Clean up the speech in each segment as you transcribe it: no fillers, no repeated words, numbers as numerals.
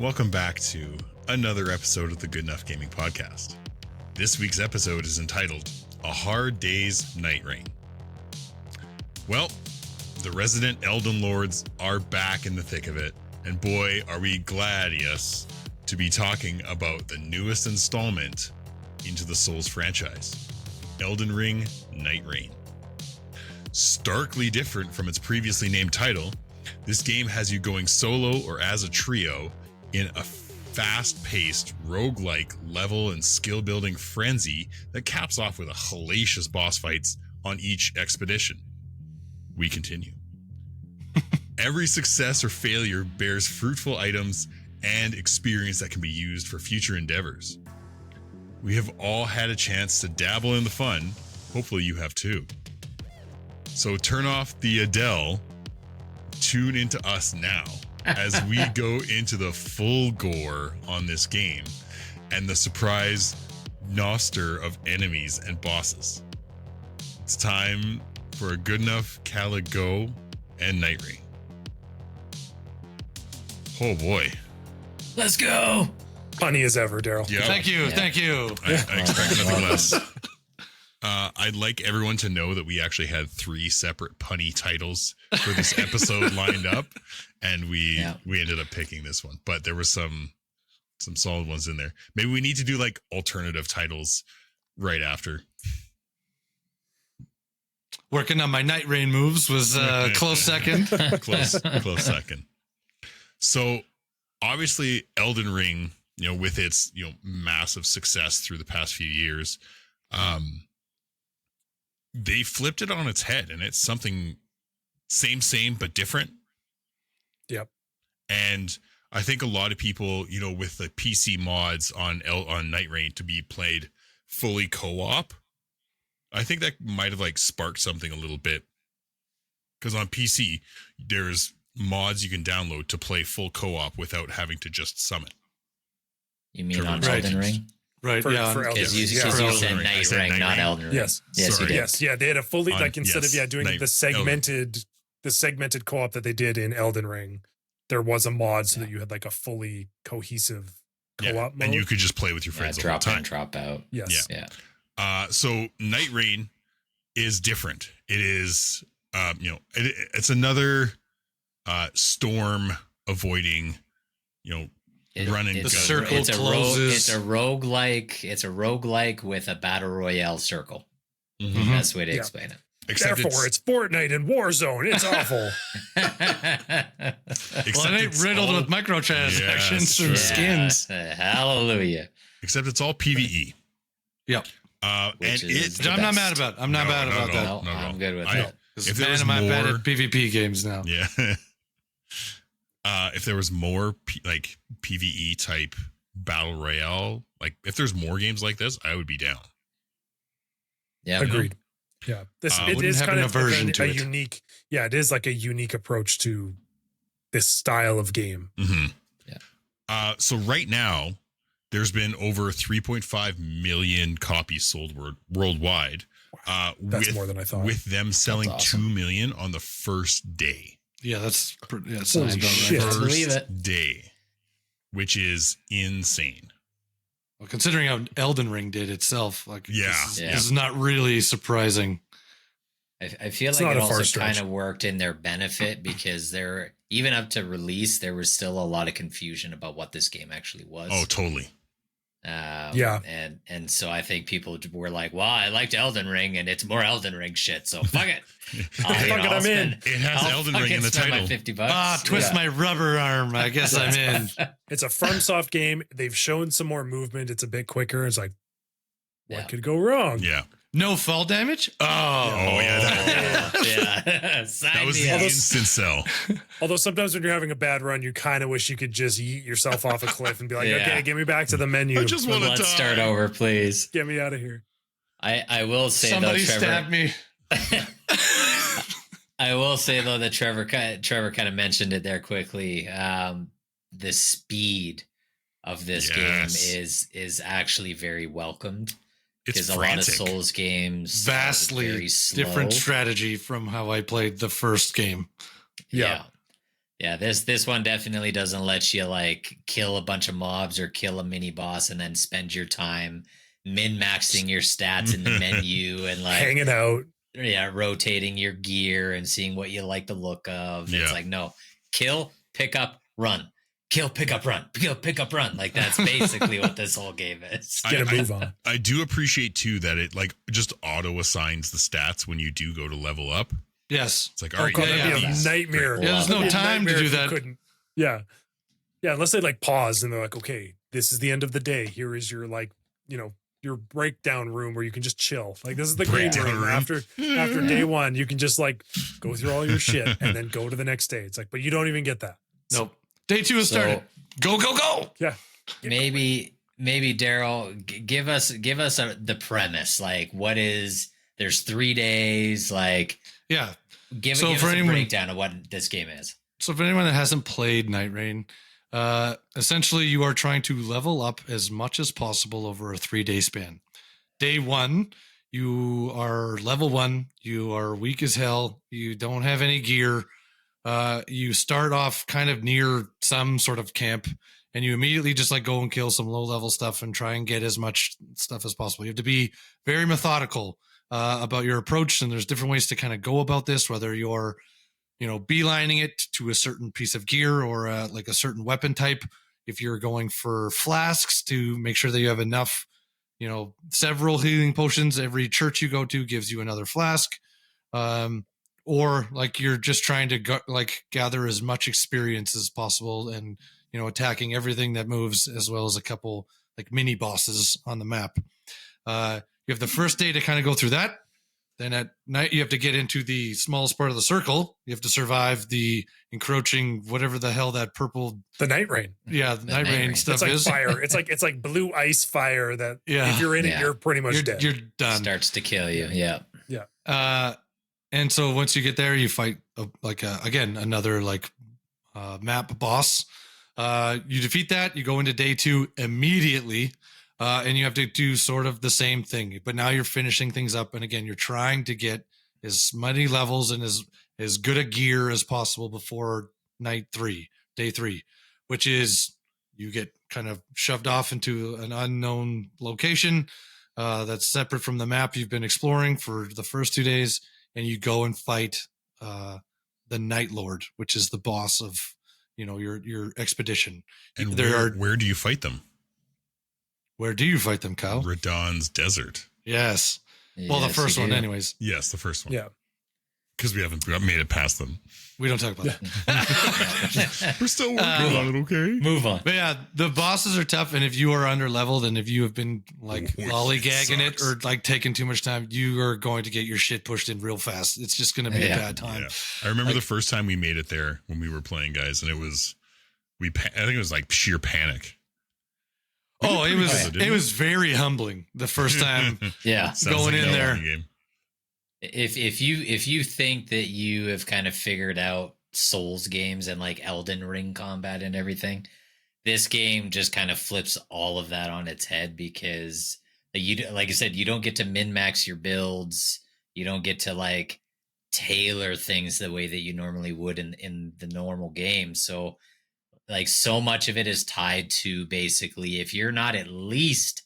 welcome back to another episode of the Good Enough Gaming Podcast. This week's episode is entitled A Hard Day's Nightreign. Well, the resident Elden Lords are back in the thick of it, and boy, are we Glad-ius to be talking about the newest installment into the Souls franchise, Elden Ring Nightreign. Starkly different from its previously named title, this game has you going solo or as a trio in a fast-paced, roguelike level and skill-building frenzy that caps off with a hellacious boss fights on each expedition. We continue. Every success or failure bears fruitful items and experience that can be used for future endeavors. We have all had a chance to dabble in the fun. Hopefully you have too. So turn off the Adel, tune into us now as we go into the Ful-ghor on this game and the surprise Gnoster of enemies and bosses. It's time for a good enough Cali-go and Nightreign. Oh boy. Let's go. Punny as ever, Daryl. Yeah. Thank you. I expect nothing less. I'd like everyone to know that we actually had 3 separate punny titles for this episode lined up, and we ended up picking this one. But there were some solid ones in there. Maybe we need to do like alternative titles right after. Working on my Nightreign moves was close second. close second. So obviously Elden Ring, with its massive success through the past few years, they flipped it on its head, and it's something same but different. Yep. And I think a lot of people, with the PC mods on Nightreign to be played fully co-op, I think that might have sparked something a little bit, because on PC there's mods you can download to play full co-op without having to just summon. You mean on Elden Ring? Right, for Elden Ring. You said Nightreign, not Elden Ring. Yes. Yes, you did. Yes, yeah, they had a fully, instead of doing the segmented co-op that they did in Elden Ring, there was a mod so that you had a fully cohesive co-op mode. And you could just play with your friends the whole drop time. in, drop out. Yes. Yeah. So Nightreign is different. It is, it's another storm avoiding, run and the gun. circle It's a closes. It's a roguelike with a battle royale circle. Mm-hmm. Best way to explain it. Except Therefore, it's Fortnite and Warzone. It's awful. Well, it ain't riddled with microtransactions and skins. Hallelujah. Except it's all PvE. Yep. And is I'm not mad about. I'm not mad about that. No, I'm good with that. If there was man, am I bad more- at PvP games now? Yeah. If there was more PvE type battle royale, if there's more games like this, I would be down. Yeah. Agreed. Yeah. It is kind of a unique. Yeah, it is a unique approach to this style of game. Mm-hmm. Yeah. So right now, there's been over 3.5 million copies sold worldwide. That's more than I thought. With them selling awesome. 2 million on the first day. Yeah, that's Holy sounds about shit. right. Believe First it. day, which is insane. Well, considering how Elden Ring did itself, this is not really surprising. I feel It's like not it a far also stretch. kind of worked in their benefit because even up to release, there was still a lot of confusion about what this game actually was. Oh, totally. And so I think people were like, well, I liked Elden Ring and it's more Elden Ring shit, so fuck it. I'm in. It has Elden Ring in the title. My $50. Twist my rubber arm. I guess I'm in. It's a FromSoft game. They've shown some more movement. It's a bit quicker. It's what could go wrong? Yeah. No fall damage? Oh, yeah. Yeah. That was the instant sell. Although sometimes when you're having a bad run, you kind of wish you could just yeet yourself off a cliff and be like, Yeah. okay, get me back to the menu. I just want to Let's start over, please. Get me out of here. I will say somebody though, Trevor, stabbed me. I will say though that Trevor kind of mentioned it there quickly. The speed of this game is actually very welcomed. It's a lot of Souls games vastly very slow. different strategy from how I played the first game. Yeah. Yeah, this one definitely doesn't let you like kill a bunch of mobs or kill a mini boss and then spend your time min-maxing your stats in the menu and like hanging out. Yeah, rotating your gear and seeing what you like the look of. Yeah. It's like, no, kill, pick up, run. Kill, pick up, run. Kill, pick up, run. Like that's basically what this whole game is. Get a move on. I do appreciate too that it like just auto assigns the stats when you do go to level up. Yes. It's like, all right, that'd be a nightmare. Yeah, there's no time to do that. Yeah. Yeah, unless they like pause and they're like, okay, this is the end of the day. Here is your like, your breakdown room where you can just chill. Like this is the green room. After day one, you can just like go through all your shit and then go to the next day. It's like, but you don't even get that. Nope. Day 2 has started. Go. Yeah. Maybe Daryl, give us the premise. Like what is, there's 3 days, like, yeah. Give us a breakdown of what this game is. So for anyone that hasn't played Nightreign, essentially you are trying to level up as much as possible over a 3-day span. Day 1, you are level 1. You are weak as hell. You don't have any gear. You start off kind of near some sort of camp and you immediately just like go and kill some low level stuff and try and get as much stuff as possible. You have to be very methodical about your approach. And there's different ways to kind of go about this, whether you're, beelining it to a certain piece of gear or like a certain weapon type. If you're going for flasks to make sure that you have enough, several healing potions, every church you go to gives you another flask. Or like you're just trying to gather as much experience as possible and, attacking everything that moves, as well as a couple like mini bosses on the map. You have the first day to kind of go through that. Then at night, you have to get into the smallest part of the circle. You have to survive the encroaching, whatever the hell that purple. The Nightreign. Yeah, the Nightreign stuff is. Fire. It's like blue ice fire that if you're in it, you're pretty much dead. You're done. Starts to kill you. Yeah. Yeah. And so once you get there, you fight another map boss. You defeat that. You go into day 2 immediately. And you have to do sort of the same thing, but now you're finishing things up. And again, you're trying to get as many levels and as good a gear as possible before day 3, which is you get kind of shoved off into an unknown location that's separate from the map you've been exploring for the first 2 days. And you go and fight the Night Lord, which is the boss of, your expedition. And where do you fight them? Where do you fight them, Kyle? Radahn's Desert. Yes. Well, the first one, anyways. Yes, the first one. Yeah. Because we haven't made it past them. We don't talk about that. We're still working on it, okay? Move on. But yeah, the bosses are tough, and if you are under leveled and if you have been lollygagging it or taking too much time, you are going to get your shit pushed in real fast. It's just going to be a bad time. Yeah. I remember the first time we made it there when we were playing, guys, and I think it was like sheer panic. Oh, it was very humbling the first time. Yeah, going in there. If you think that you have kind of figured out Souls games and like Elden Ring combat and everything, this game just kind of flips all of that on its head because like I said, you don't get to min-max your builds. You don't get to like tailor things the way that you normally would in the normal game. So like so much of it is tied to basically if you're not at least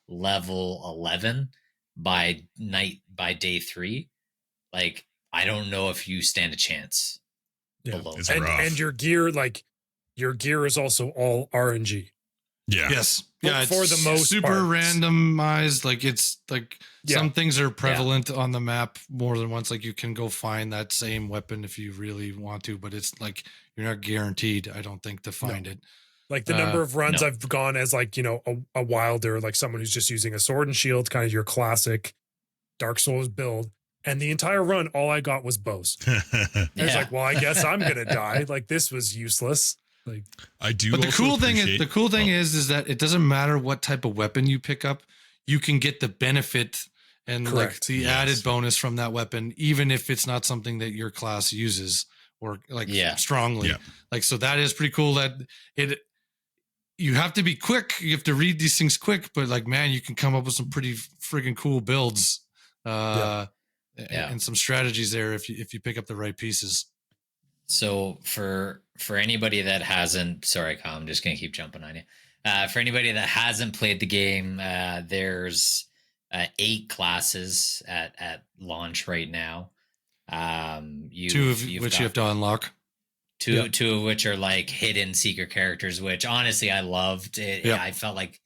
level 11 by day 3, like I don't know if you stand a chance. Yeah. And your gear is also all RNG. Yeah. Yes. Yeah. For the most super part. randomized. Like it's like some things are prevalent on the map more than once. Like you can go find that same weapon if you really want to, but it's like you're not guaranteed, I don't think, to find it. Like the number of runs I've gone as like, a wilder, like someone who's just using a sword and shield, kind of your classic Dark Souls build. And the entire run, all I got was bows. I was like, well, I guess I'm going to die. Like this was useless. Like I do. But the cool thing is that it doesn't matter what type of weapon you pick up. You can get the benefit and like the added bonus from that weapon, even if it's not something that your class uses or like strongly. Yeah. Like, so that is pretty cool that you have to be quick. You have to read these things quick, but like, man, you can come up with some pretty friggin' cool builds and some strategies there if you pick up the right pieces. So for for anybody that hasn't, sorry, Kyle, I'm just gonna keep jumping on you. For anybody that hasn't played the game, there's 8 classes at launch right now. Two of which you have to unlock. Two of which are like hidden secret characters, which honestly I loved. I felt like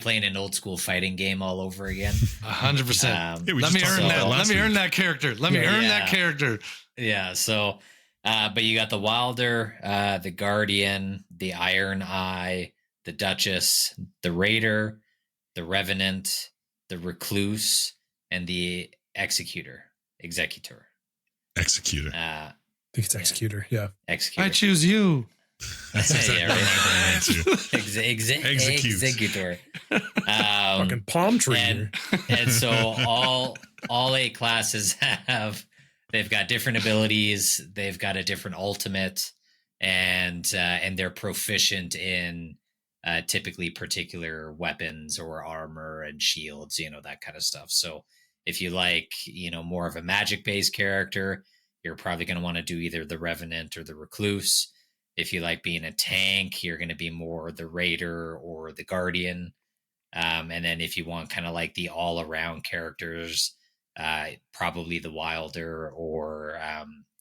playing an old school fighting game all over again. 100%. Let me earn that. Let me earn that character. Let me earn that character. Yeah. So, but you got the Wilder, the Guardian, the Iron Eye, the Duchess, the Raider, the Revenant, the Recluse, and the Executor. I think it's Executor. Yeah. Executor. I choose you. That's exactly what I Executor. Fucking palm tree. And so all 8 classes they've got different abilities. They've got a different ultimate, and they're proficient in typically particular weapons or armor and shields, that kind of stuff. So if you like, more of a magic based character, you're probably going to want to do either the Revenant or the Recluse. If you like being a tank, you're going to be more the Raider or the Guardian. And then if you want kind of like the all around characters, probably the Wilder or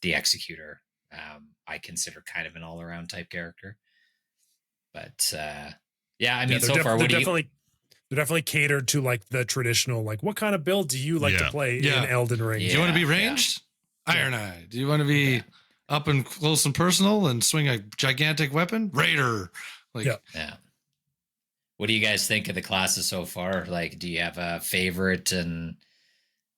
the Executor. I consider kind of an all around type character. But yeah, I mean, so far, they're definitely catered to like the traditional, like what kind of build do you like to play in Elden Ring? Do you want to be ranged? Iron Eye. Do you want to be up and close and personal and swing a gigantic weapon? Raider. Yeah. What do you guys think of the classes so far? Like, do you have a favorite, and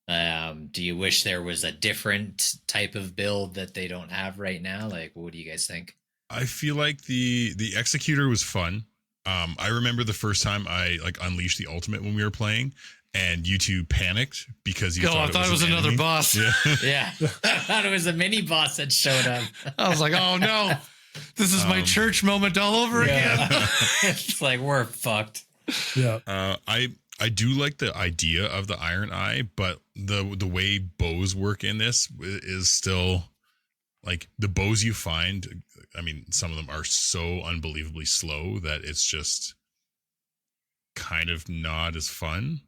do you wish there was a different type of build that they don't have right now? Like, what do you guys think? I feel like the Executor was fun. I remember the first time I like unleashed the ultimate when we were playing, and you two panicked because you thought it was another boss. Yeah. Yeah. I thought it was a mini boss that showed up. I was like, oh no, this is my church moment all over again. It's like, we're fucked. Yeah. I do like the idea of the Iron Eye, but the way bows work in this is still like the bows you find. I mean, some of them are so unbelievably slow that it's just kind of not as fun.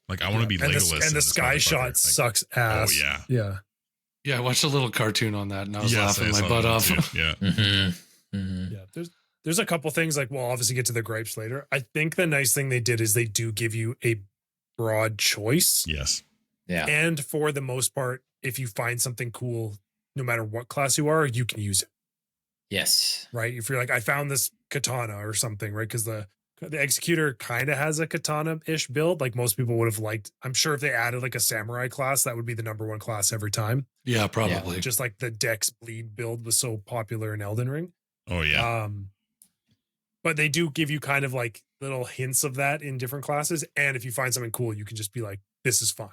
Like, I want to be Legolas. And the sky shot sucks ass. Oh, yeah. Yeah. Yeah, I watched a little cartoon on that, and I was laughing my butt off. Yeah. Yeah. There's a couple things, like, we'll obviously get to the gripes later. I think the nice thing they did is they do give you a broad choice. Yes. Yeah. And for the most part, if you find something cool, no matter what class you are, you can use it. Yes. Right. If you're like, I found this katana or something, right? Because the Executor kind of has a katana-ish build. Like, most people would have liked, I'm sure if they added like a samurai class, that would be the number 1 class every time. Yeah, probably. Just like the Dex bleed build was so popular in Elden Ring. Oh, yeah. But they do give you kind of like little hints of that in different classes. And if you find something cool, you can just be like, this is fine.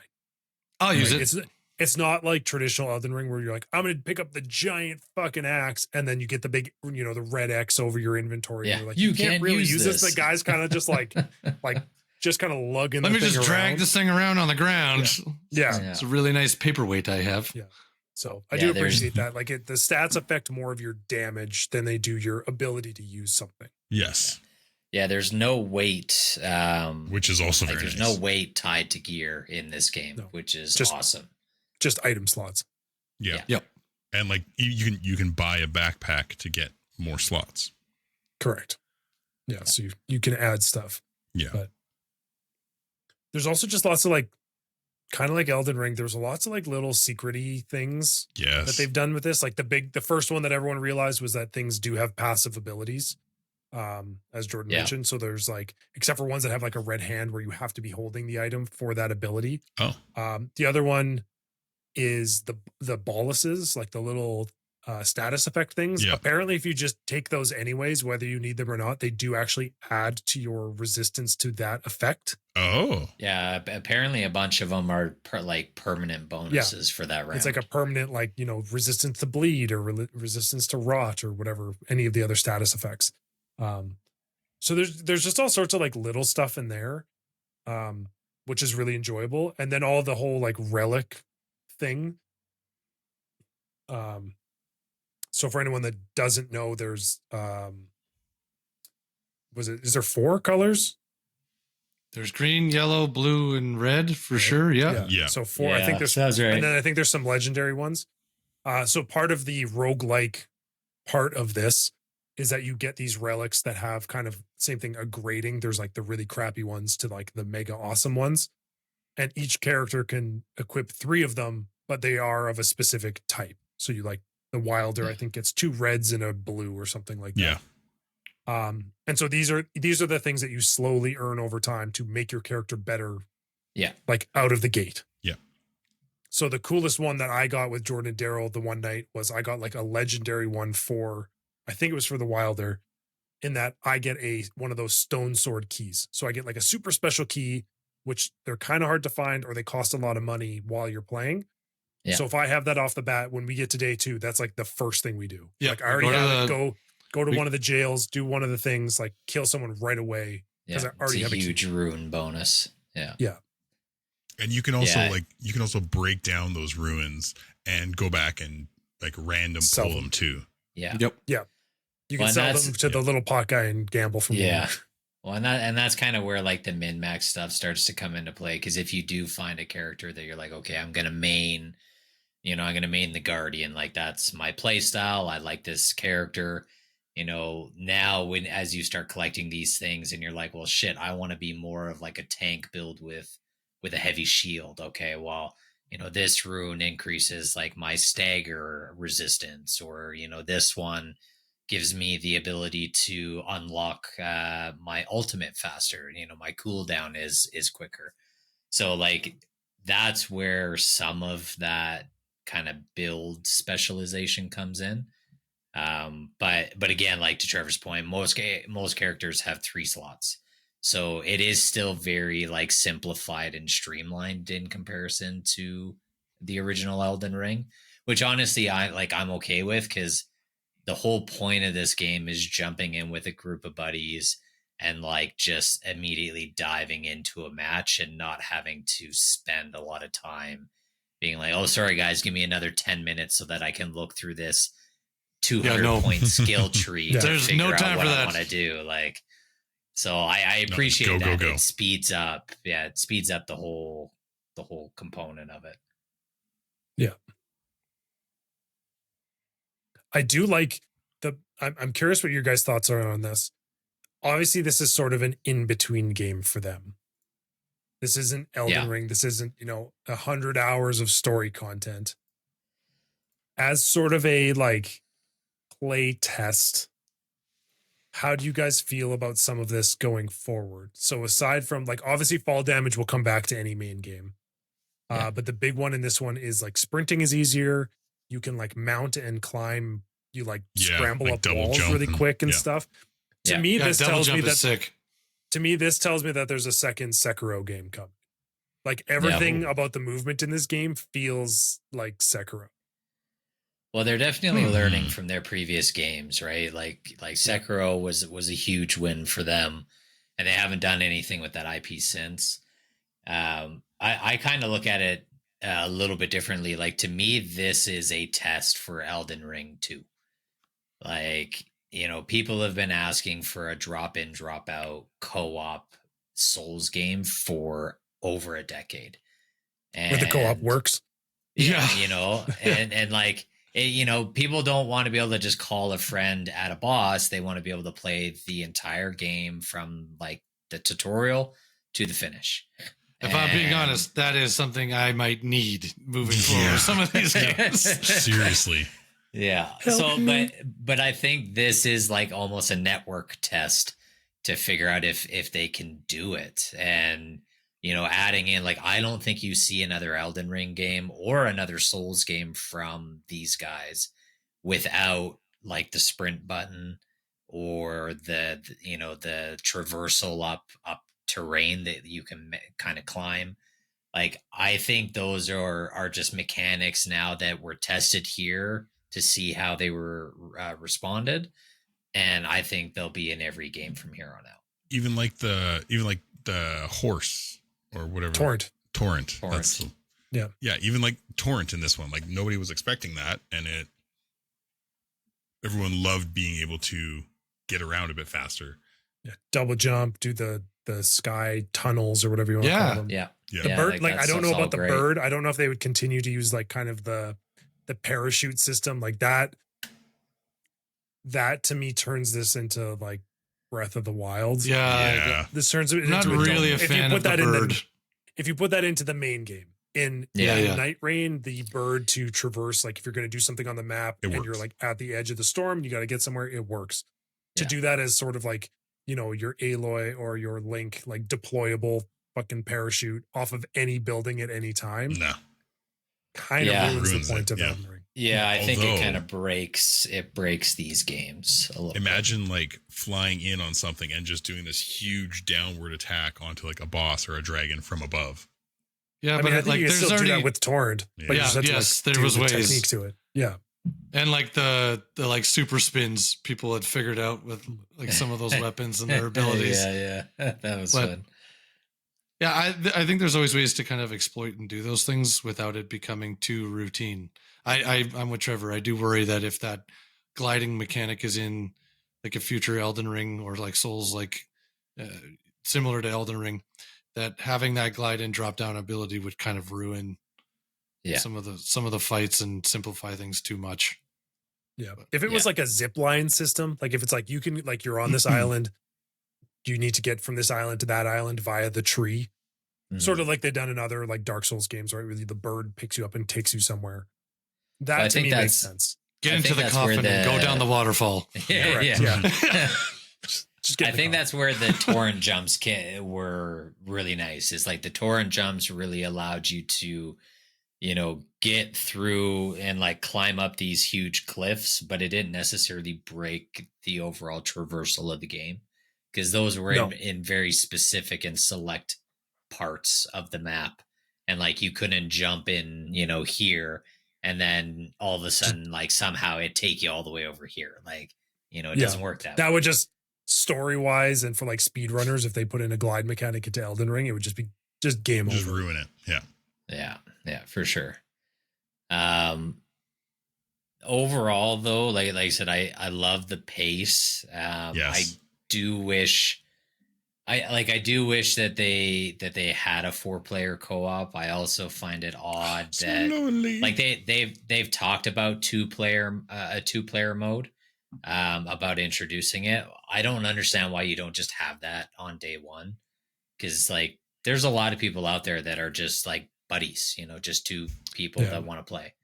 I'll use it. It's not like traditional Elden Ring where you're like, I'm going to pick up the giant fucking axe, and then you get the big, the red X over your inventory. Yeah. And you're like, you can't really use this. The guy's kind of just like just kind of lugging. Let me just drag around. this thing around on the ground. Yeah. It's a really nice paperweight I have. Yeah. So I do appreciate that. Like, the stats affect more of your damage than they do your ability to use something. Yes. Yeah, there's no weight. Which is also very there's nice. no weight tied to gear in this game, which is just awesome. Just item slots. Yeah. Yep. And like you can buy a backpack to get more slots. Correct. Yeah. So you can add stuff. Yeah. But there's also just lots of like, kind of like Elden Ring, there's lots of like little secret-y things that they've done with this. Like the first one that everyone realized was that things do have passive abilities, as Jordan mentioned. So there's like, except for ones that have like a red hand where you have to be holding the item for that ability. Oh. The other one is the boluses, like the little status effect things. Yep. Apparently, if you just take those anyways, whether you need them or not, they do actually add to your resistance to that effect. Oh. Yeah, apparently a bunch of them are permanent bonuses for that round. It's like a permanent, like, resistance to bleed or resistance to rot or whatever, any of the other status effects. So there's just all sorts of like little stuff in there, which is really enjoyable. And then all the whole like relic thing. So for anyone that doesn't know, there's is there 4 colors? There's green, yellow, blue, and red for sure. Yeah. Yeah. So 4. I think there's sounds right. and then I think there's some legendary ones. So part of the roguelike part of this is that you get these relics that have kind of same thing, a grading. There's like the really crappy ones to like the mega awesome ones. And each character can equip 3 of them, but they are of a specific type. So you like the Wilder, I think it's 2 reds and a blue or something like that. Yeah. And so these are the things that you slowly earn over time to make your character better. Yeah. Like out of the gate. Yeah. So the coolest one that I got with Jordan and Daryl the one night was I got like a legendary one for, I think it was for the Wilder, in that I get one of those stone sword keys. So I get like a super special key, which they're kind of hard to find or they cost a lot of money while you're playing. Yeah. So if I have that off the bat, when we get to day 2, that's like the first thing we do. Yeah. Like I already have it. Go to one of the jails, do one of the things, like kill someone right away. Yeah, I already it's have a huge rune bonus. Yeah. Yeah. And you can also break down those ruins and go back and like random sell pull them too. Yeah. Yep. Yeah. You can sell them to the little pot guy and gamble from them. Well, and that's kind of where like the min-max stuff starts to come into play. Because if you do find a character that you're like, okay, I'm gonna main the Guardian, like that's my play style. I like this character. Now as you start collecting these things and you're like, well, shit, I want to be more of like a tank build with a heavy shield. Okay, well, this rune increases like my stagger resistance, or this one gives me the ability to unlock my ultimate faster. My cooldown is quicker. So like that's where some of that kind of build specialization comes in. But again, like to Trevor's point, most characters have 3 slots. So it is still very like simplified and streamlined in comparison to the original Elden Ring, which honestly I'm okay with, because the whole point of this game is jumping in with a group of buddies and like just immediately diving into a match and not having to spend a lot of time being like, oh, sorry guys, give me another 10 minutes so that I can look through this 200-point skill tree. There's no time for that. I want to do like. So I appreciate that. It speeds up. Yeah, it speeds up the whole component of it. Yeah. I do like I'm curious what your guys' thoughts are on this. Obviously, this is sort of an in-between game for them. This isn't Elden Ring. This isn't, 100 hours of story content. As sort of a like play test, how do you guys feel about some of this going forward? So aside from like, obviously fall damage will come back to any main game. But the big one in this one is like sprinting is easier. You can like mount and climb. You like scramble like up walls really quick and stuff. To me, this tells me that sick. To me, this tells me that there's a second Sekiro game coming. Like everything about the movement in this game feels like Sekiro. Well, they're definitely learning from their previous games, right? Like Sekiro was a huge win for them, and they haven't done anything with that IP since. I kind of look at it a little bit differently. Like to me, this is a test for Elden Ring 2. Like, people have been asking for a drop-in, drop-out co-op Souls game for over a decade. And where the co-op works. Yeah. And like, people don't want to be able to just call a friend at a boss. They want to be able to play the entire game from like the tutorial to the finich. If I'm being honest, that is something I might need moving forward. Some of these games. Seriously. Yeah. But I think this is like almost a network test to figure out if they can do it. And, adding in, like, I don't think you see another Elden Ring game or another Souls game from these guys without like the sprint button or the traversal up terrain that you can kind of climb. Like, I think those are just mechanics now that were tested here to see how they were responded, and I think they'll be in every game from here on out. Even like the horse or whatever. Torrent. That's, yeah. Even like Torrent in this one, like nobody was expecting that, and everyone loved being able to get around a bit faster. Yeah, double jump, do the sky tunnels or whatever you want to call them. Yeah. Yeah. The bird, like I don't know about the great. bird. I don't know if they would continue to use like kind of the parachute system like that. That to me turns this into like Breath of the Wild. Yeah. This turns it Not into really a fan of the bird. If you put that into the main game in Nightreign, the bird to traverse, like if you're going to do something on the map and you're like at the edge of the storm, you got to get somewhere. It works to do that as sort of like, you know, your Aloy or your Link, like deployable fucking parachute off of any building at any time. No. Kind of ruins the point of Elden Ring. Yeah, I think it kind of breaks these games a little Imagine like flying in on something and just doing this huge downward attack onto like a boss or a dragon from above. Yeah, I but mean, I think like you can there's still already do that with Torrent. But you just have to, like, there was ways technique to it. Yeah. And like the like super spins people had figured out with like some of those weapons and their abilities. Yeah, that was fun. Yeah, I think there's always ways to kind of exploit and do those things without it becoming too routine. I'm with Trevor. I do worry that if that gliding mechanic is in like a future Elden Ring or like Souls, like similar to Elden Ring, that having that glide and drop down ability would kind of ruin some of the fights and simplify things too much. Yeah. If it was like a zip line system, like if it's like you can, like you're on this island, you need to get from this island to that island via the tree. Sort of like they've done in other like Dark Souls games, right? Where the bird picks you up and takes you somewhere. That to me makes sense. Get into the coffin and go down the waterfall. Yeah. I think that's where the torrent jumps were really nice. Is like the torrent jumps really allowed you to, you know, get through and like climb up these huge cliffs, but it didn't necessarily break the overall traversal of the game because those were in very specific and select parts of the map. And like you couldn't jump in, you know, here and then all of a sudden like somehow it take you all the way over here. Like, you know, it doesn't work that way. That would just story wise and for like speedrunners, if they put in a glide mechanic into Elden Ring, it would just be game over. Just ruin it. Yeah, for sure. Overall though, like I said, I love the pace. I do wish that they had a 4-player co-op. I also find it odd that like they've talked about a 2-player mode, about introducing it. I don't understand why you don't just have that on day one. Cause like there's a lot of people out there that are just like buddies, you know, just 2 people that want to play.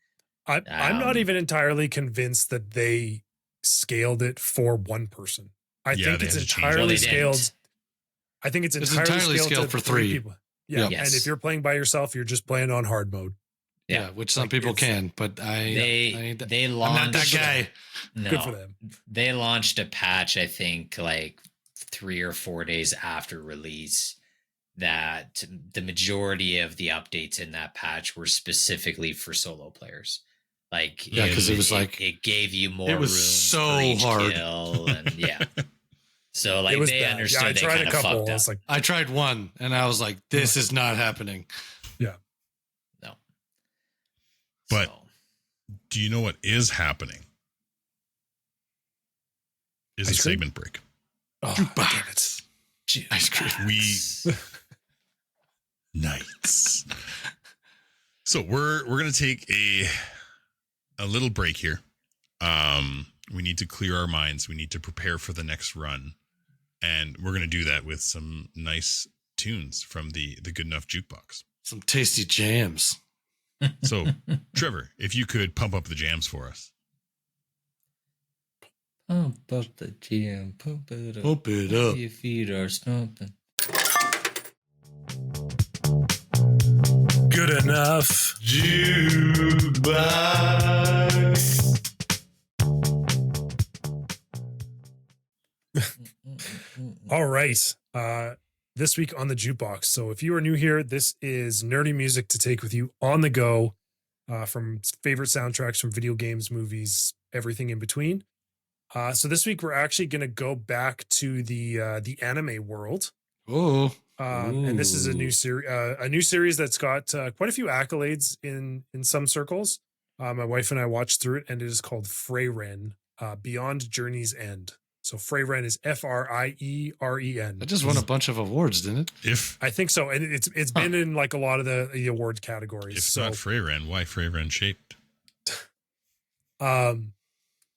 I'm not even entirely convinced that they scaled it for one person. I think it's entirely scaled. I think it's entirely scaled for 3 people. Yeah. Yes. And if you're playing by yourself, you're just playing on hard mode. Yeah, which some people can, but they launched, I'm not that guy. No, good for them. They launched a patch, I think, like 3 or 4 days after release. That the majority of the updates in that patch were specifically for solo players. Like, because it was like it gave you more. It was room so for each hard. Kill and so like they bad. understood. I tried a couple. Fucked up. I tried one, and I was like, "This is not happening." Yeah. No. But do you know what is happening? Is a segment break. Oh, damn it! Ice cream. Nights. So we're gonna take a little break here. We need to clear our minds. We need to prepare for the next run, and we're gonna do that with some nice tunes from the Good Enough Jukebox. Some tasty jams. So, Trevor, if you could pump up the jams for us. Pump up the jam, pump it up. Pump it up. Your feet are stomping. Good Enough Jukebox. All right. This week on the Jukebox. So if you are new here, this is nerdy music to take with you on the go, from favorite soundtracks from video games, movies, everything in between. So this week we're actually going to go back to the anime world. Oh. And this is a new series that's got quite a few accolades in some circles. My wife and I watched through it, and it is called Freyren. Beyond Journey's End. So Freyren is Frieren. That just won a bunch of awards, didn't it? I think so, and it's been in like a lot of the award categories. If so not Freyren, why Freyren shaped?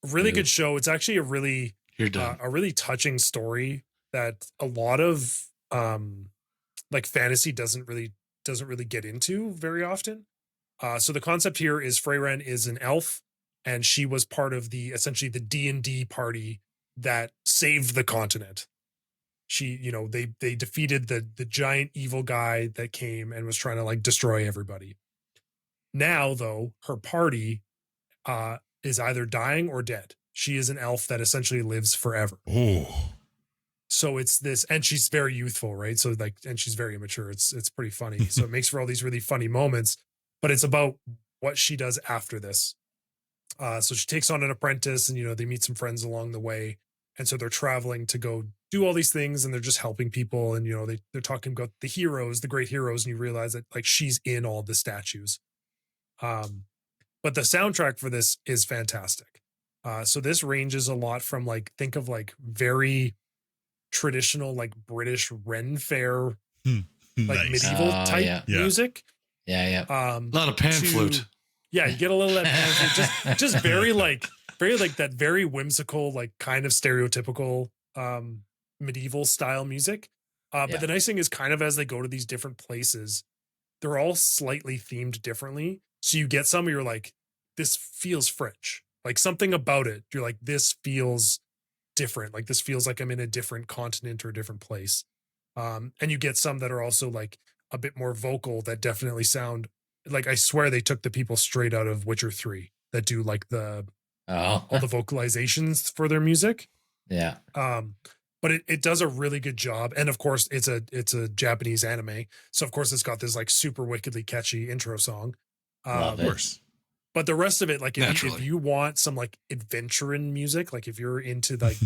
Really good show. It's actually a really touching story that a lot of like fantasy doesn't really get into very often. So the concept here is Freyren is an elf, and she was part of essentially the D&D party that saved the continent. She, they defeated the giant evil guy that came and was trying to like destroy everybody. Now, though, her party is either dying or dead. She is an elf that essentially lives forever. Oh. So it's this, and she's very youthful, right? So like, and she's very immature. It's pretty funny. So it makes for all these really funny moments, but it's about what she does after this. So she takes on an apprentice, and they meet some friends along the way, and so they're traveling to go do all these things, and they're just helping people, and they're talking about the heroes, the great heroes, and you realize that like she's in all the statues. But the soundtrack for this is fantastic. So this ranges a lot from like, think of like very traditional like British Ren Fair like medieval type music. Yeah. A lot of pan flute. Yeah, you get a little of that pan flute. Just very like that very whimsical, like kind of stereotypical medieval style music. But the nice thing is kind of as they go to these different places, they're all slightly themed differently. So you get some where you're like, this feels French. Like something about it, you're like, this feels different. Like this feels like I'm in a different continent or a different place. And you get some that are also like a bit more vocal that definitely sound like, I swear they took the people straight out of Witcher 3 that do like all the vocalizations for their music. Yeah. But it does a really good job. And of course it's a Japanese anime. So of course it's got this like super wickedly catchy intro song. Love Of course. But the rest of it, like if you want some like adventuring music, like if you're into like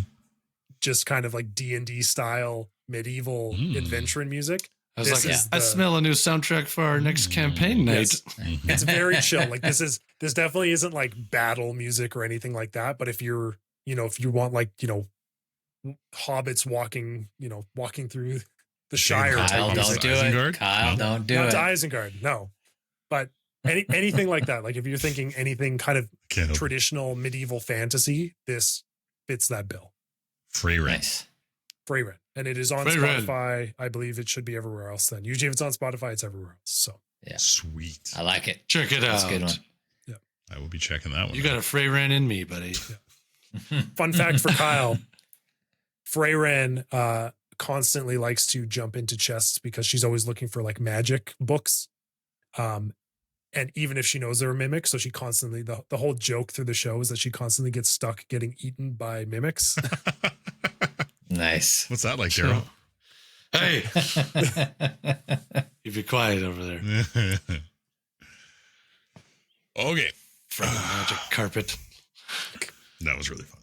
just kind of like D&D style medieval adventuring music, I was like, I smell a new soundtrack for our next campaign night. Yes. It's very chill. Like this definitely isn't like battle music or anything like that. But if you're, if you want like, hobbits walking through the Shire. Kyle, don't do it. Kyle, don't do it. Not to Isengard, no. But anything like that, like if you're thinking anything kind of traditional medieval fantasy, this fits that bill. Freyren. Nice. Freyren. And it is on Spotify. I believe it should be everywhere else then. Usually if it's on Spotify, it's everywhere else. So yeah. Sweet. I like it. Check it out. That's a good one. Yeah. I will be checking that one. You got a Freyren in me, buddy. Yeah. Fun fact for Kyle. Freyren constantly likes to jump into chests because she's always looking for like magic books. And even if she knows they're a mimic, so she constantly, the whole joke through the show is that she constantly gets stuck getting eaten by mimics. Nice. What's that like, Daryl? Hey, you be quiet over there. Okay. From the magic carpet. That was really funny.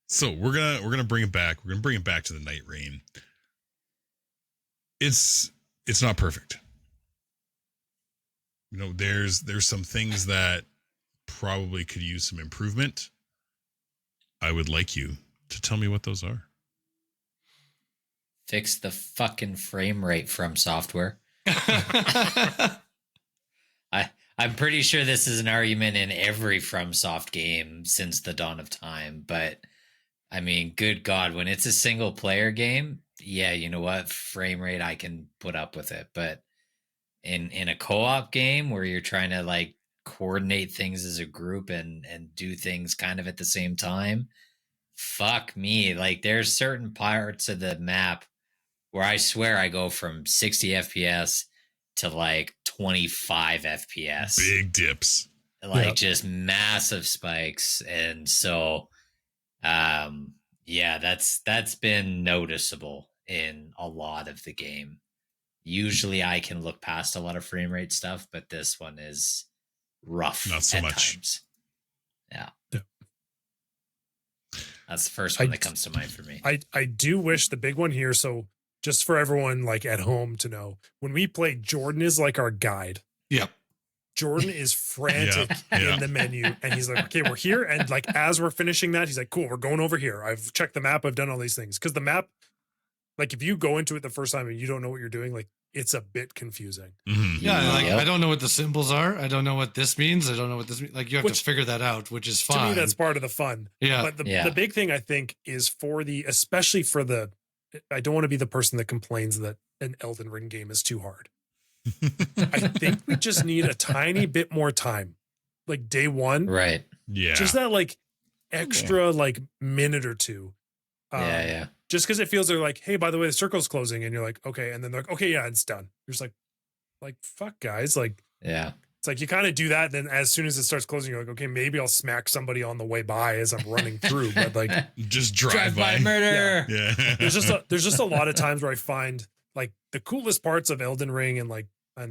So we're gonna bring it back. We're gonna bring it back to the Nightreign. It's not perfect. There's some things that probably could use some improvement. I would like you to tell me what those are. Fix the fucking frame rate from software. I'm pretty sure this is an argument in every FromSoft game since the dawn of time, but I mean, good God, when it's a single player game, yeah, you know what? Frame rate, I can put up with it. But in a co-op game where you're trying to like coordinate things as a group and do things kind of at the same time, fuck me. Like there's certain parts of the map where I swear I go from 60 FPS to like 25 FPS. Big dips. Like just massive spikes. And so yeah, that's been noticeable in a lot of the game. Usually I can look past a lot of frame rate stuff, but this one is rough. Not so much. Times. Yeah. That's the first one that comes to mind for me. I do wish the big one here. So just for everyone like at home to know, when we play, Jordan is like our guide. Yep. Jordan is frantic Yeah. in the menu, and he's like, okay, we're here. And like, as we're finishing that, he's like, cool, we're going over here. I've checked the map. I've done all these things. Cause the map, like if you go into it the first time and you don't know what you're doing, like it's a bit confusing. Mm-hmm. Yeah, like Yep. I don't know what the symbols are. I don't know what this means. I don't know what this means. Like you have to figure that out, which is fine. To me, that's part of the fun. Yeah. But the big thing I think is especially for I don't want to be the person that complains that an Elden Ring game is too hard. I think we just need a tiny bit more time, like day one. Right. Yeah. Just that like extra like minute or two. Yeah. Just because it feels they're like, hey, by the way, the circle's closing, and you're like, okay, and then they're like, okay, yeah, it's done. You're just like fuck, guys, like, Yeah. it's like you kind of do that. Then as soon as it starts closing, you're like, okay, maybe I'll smack somebody on the way by as I'm running through. But like, just drive by murder. Yeah. there's just a lot of times where I find like the coolest parts of Elden Ring and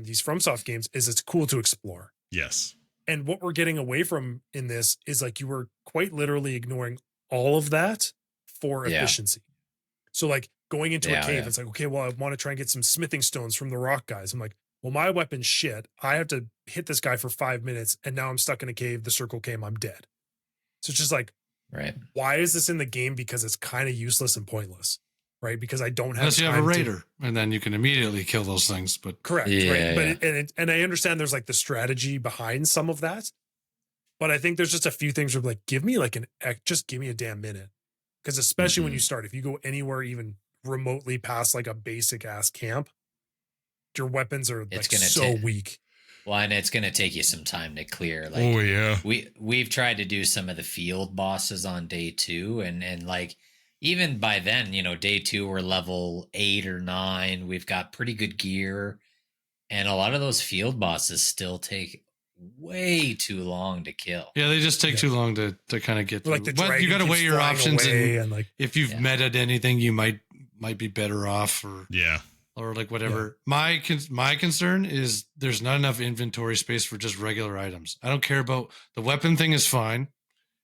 these FromSoft games is it's cool to explore. Yes. And what we're getting away from in this is like you were quite literally ignoring all of that for efficiency. So like going into a cave, it's like, okay, well, I want to try and get some smithing stones from the rock guys. I'm like, well, my weapon's shit. I have to hit this guy for 5 minutes, and now I'm stuck in a cave. The circle came. I'm dead. So it's just like, right. Why is this in the game? Because it's kind of useless and pointless, right? Because I don't have Unless you have a time raider, and then you can immediately kill those things. But correct, Yeah, right? But and I understand there's like the strategy behind some of that, but I think there's just a few things where like, give me like just give me a damn minute, because especially when you start, if you go anywhere even remotely past like a basic ass camp, your weapons are like so weak. Well, and it's going to take you some time to clear. Like, oh yeah, we've tried to do some of the field bosses on day 2, and like even by then, you know, day 2 we're level 8 or 9. We've got pretty good gear, and a lot of those field bosses still take way too long to kill. Yeah, they just take too long to kind of get through. Like But you got to weigh your options, and like if you've meted anything, you might be better off, or like whatever. My concern is there's not enough inventory space for just regular items. I don't care about the weapon thing is fine.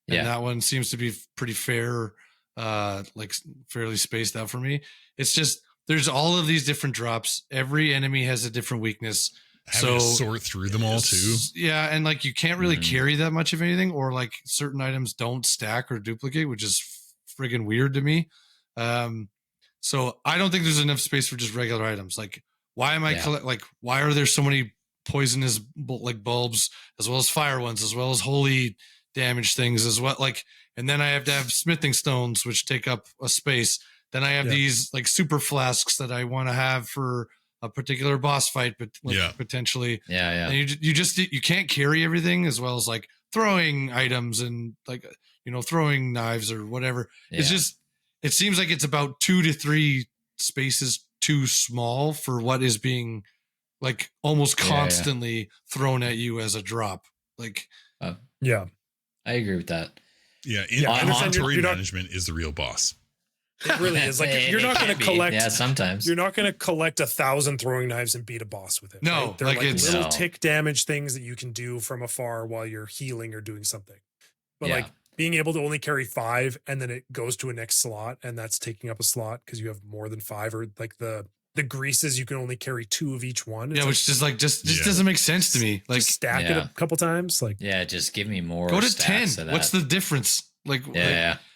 And that one seems to be pretty fair, like fairly spaced out for me. It's just, there's all of these different drops. Every enemy has a different weakness. Having to sort through them all too. Yeah. And like, you can't really carry that much of anything, or like certain items don't stack or duplicate, which is friggin' weird to me. So I don't think there's enough space for just regular items. Like, why am I why are there so many poisonous like bulbs, as well as fire ones, as well as holy damage things as well? Like, and then I have to have smithing stones, which take up a space. Then I have these like super flasks that I want to have for a particular boss fight, but like potentially. And you can't carry everything, as well as like throwing items and like, you know, throwing knives or whatever. It's just, it seems like it's about 2 to 3 spaces too small for what is being like almost constantly thrown at you as a drop. Like, I agree with that. Yeah. Inventory management is the real boss. It really is. Like, you're not going to collect. Yeah, sometimes you're not going to collect 1,000 throwing knives and beat a boss with it. No, right? They're like little tick damage things that you can do from afar while you're healing or doing something. But like, being able to only carry 5, and then it goes to a next slot, and that's taking up a slot because you have more than 5, or like the greases, you can only carry 2 of each one. It's which is like just doesn't make sense to me. Like, stack it a couple times. Like, just give me more. Go to 10. What's the difference? Like,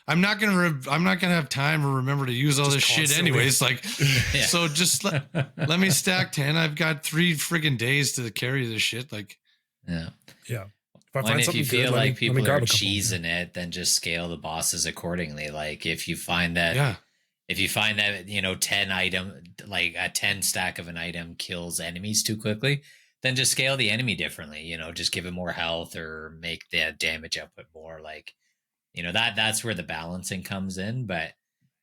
I'm not gonna have time or remember to use all this shit anyways. Like, so just let me stack 10. I've got 3 friggin' days to carry this shit. Like, If you feel like people are cheesing it, then just scale the bosses accordingly. Like, if you find that, you know, 10 item, like a 10 stack of an item kills enemies too quickly, then just scale the enemy differently. You know, just give it more health or make the damage output more. Like, you know, that's where the balancing comes in. But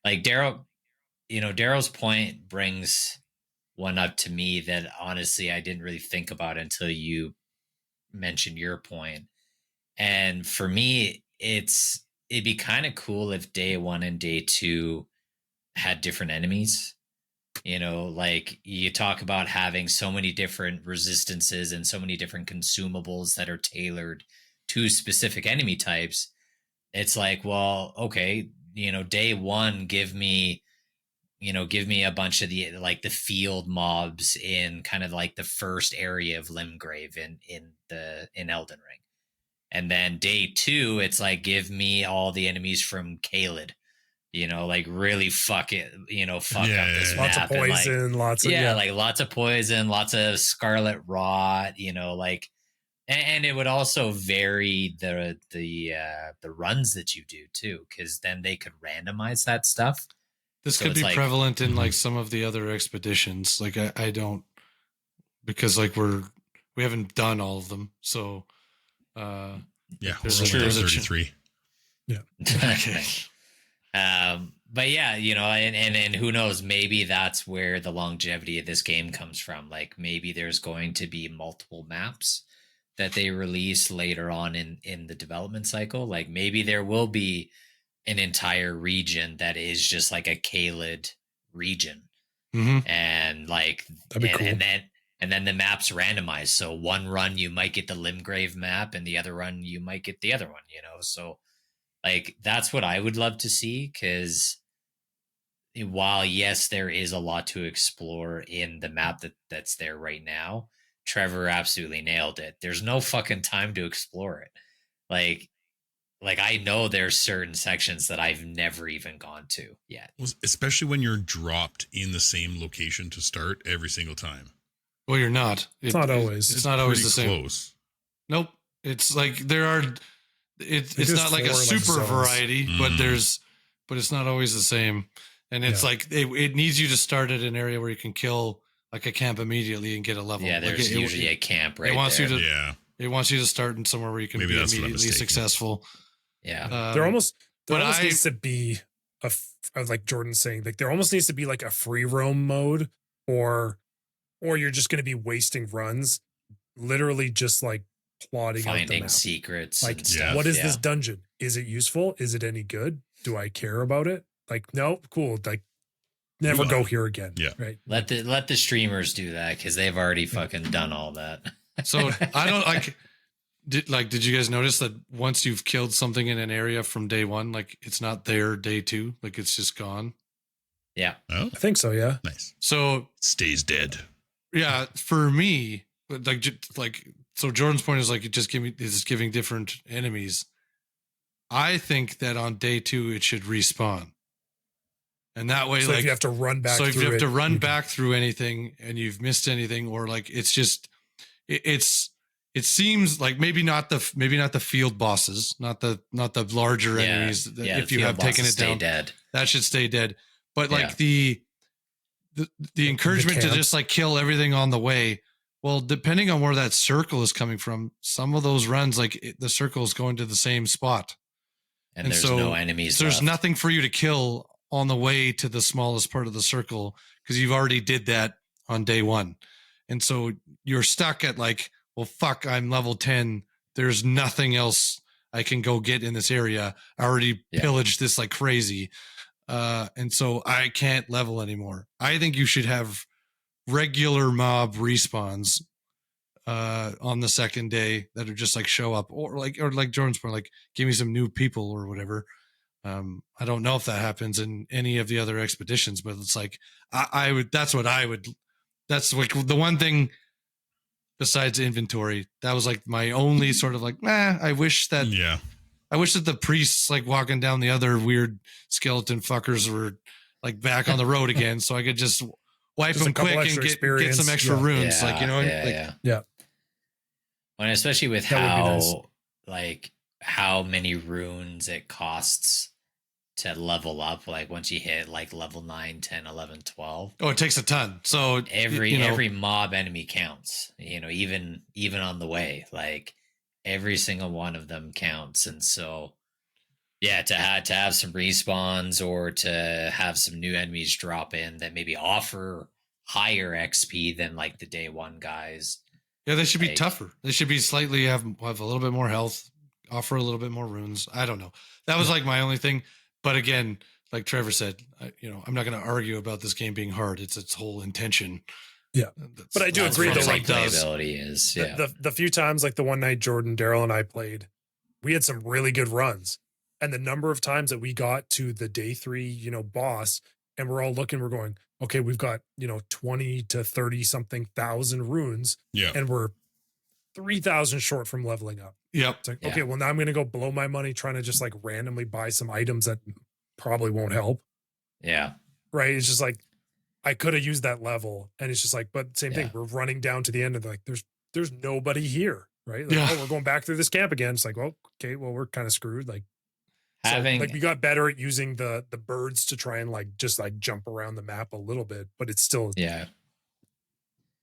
like Daryl's point brings one up to me that honestly I didn't really think about until you mentioned your point. And for me, it'd be kind of cool if day 1 and day 2 had different enemies. You know, like you talk about having so many different resistances and so many different consumables that are tailored to specific enemy types. It's like, well, okay, you know, day 1, give me give me a bunch of the like the field mobs in kind of like the first area of Limgrave in Elden Ring. And then day 2, it's like, give me all the enemies from Caelid, like really fuck it, fuck up this lots map. of poison, lots of like lots of poison, lots of scarlet rot, like, and it would also vary the runs that you do too, because then they could randomize that stuff. This could be prevalent in like some of the other expeditions. Like I don't, because like we haven't done all of them, so. There's 33. Yeah. Okay. But yeah, and who knows, maybe that's where the longevity of this game comes from. Like maybe there's going to be multiple maps that they release later on in the development cycle. Like maybe there will be an entire region that is just like a Caelid region. Mm-hmm. And like, that'd be cool. And then the map's randomized. So one run you might get the Limgrave map, and the other run you might get the other one, So like that's what I would love to see, because while yes, there is a lot to explore in the map that's there right now, Trevor absolutely nailed it. There's no fucking time to explore it. Like I know there's certain sections that I've never even gone to yet. Especially when you're dropped in the same location to start every single time. Well, you're not. It's not always. It's not always the same. Close. Nope. It's like there are. It's not like a super variety, but it's not always the same. And it's like it needs you to start at an area where you can kill like a camp immediately and get a level. Yeah, there's usually a camp right it wants there. You to, It wants you to start in somewhere where you can be immediately successful. Yeah, there almost needs to be like Jordan's saying, like there almost needs to be like a free roam mode, or you're just going to be wasting runs, literally just like plotting out the map. Secrets. Like, what is this dungeon? Is it useful? Is it any good? Do I care about it? Like, no, cool. Like, never go here again. Yeah, right. Let the streamers do that, because they've already fucking done all that. So I don't like. Did you guys notice that once you've killed something in an area from day 1, like it's not there day 2, like it's just gone? Yeah. Oh, I think so. Yeah. Nice. So stays dead. Yeah, for me, so Jordan's point is like it's giving different enemies. I think that on day 2 it should respawn, and that way, so if you have to run back. So if you have to run back through anything and you've missed anything, or like it's just it seems like maybe not the field bosses, not the larger enemies. If you have taken it down, dead. That should stay dead. But like the encouragement to just like kill everything on the way. Well, depending on where that circle is coming from, some of those runs, the circle is going to the same spot. And there's no enemies. There's left. Nothing for you to kill on the way to the smallest part of the circle, because you've already did that on day 1. And so you're stuck at like, well, fuck, I'm level 10. There's nothing else I can go get in this area. I already pillaged this like crazy. And so I can't level anymore. I think you should have regular mob respawns on the second day that are just like show up, or like Jordan's point, like give me some new people or whatever. I don't know if that happens in any of the other expeditions, but it's like I would. That's like the one thing besides inventory. That was like my only sort of like, I wish that the priests like walking down the other weird skeleton fuckers were like back on the road again, so I could just wipe them quick and get some extra runes. Yeah. And especially with how many runes it costs to level up, like once you hit like level 9, 10, 11, 12. Oh, it takes a ton. So every mob enemy counts, even on the way, like every single one of them counts. And so to have some respawns, or to have some new enemies drop in that maybe offer higher XP than like the day 1 guys. Yeah, they should be tougher. They should be slightly have a little bit more health, offer a little bit more runes. I don't know. That was like my only thing. But again, like Trevor said, I'm not going to argue about this game being hard. It's its whole intention. Yeah, but I do agree though. Like playability is the few times, like the one night Jordan, Daryl, and I played, we had some really good runs, and the number of times that we got to the day 3, boss, and we're all looking, we're going, okay, we've got, 20 to 30 something thousand runes, Yeah. and we're 3,000 short from leveling up. Yep. It's like, Yeah. okay, well, now I'm going to go blow my money trying to just like randomly buy some items that probably won't help. Yeah. Right. It's just like, I could have used that level, and it's just like, but same thing. Yeah. We're running down to the end, and like, there's nobody here. Right. Like, Yeah. oh, we're going back through this camp again. It's like, well, okay, well, we're kind of screwed. Like, so, Having like we got better at using the birds to try and like just like jump around the map a little bit, but it's still, yeah.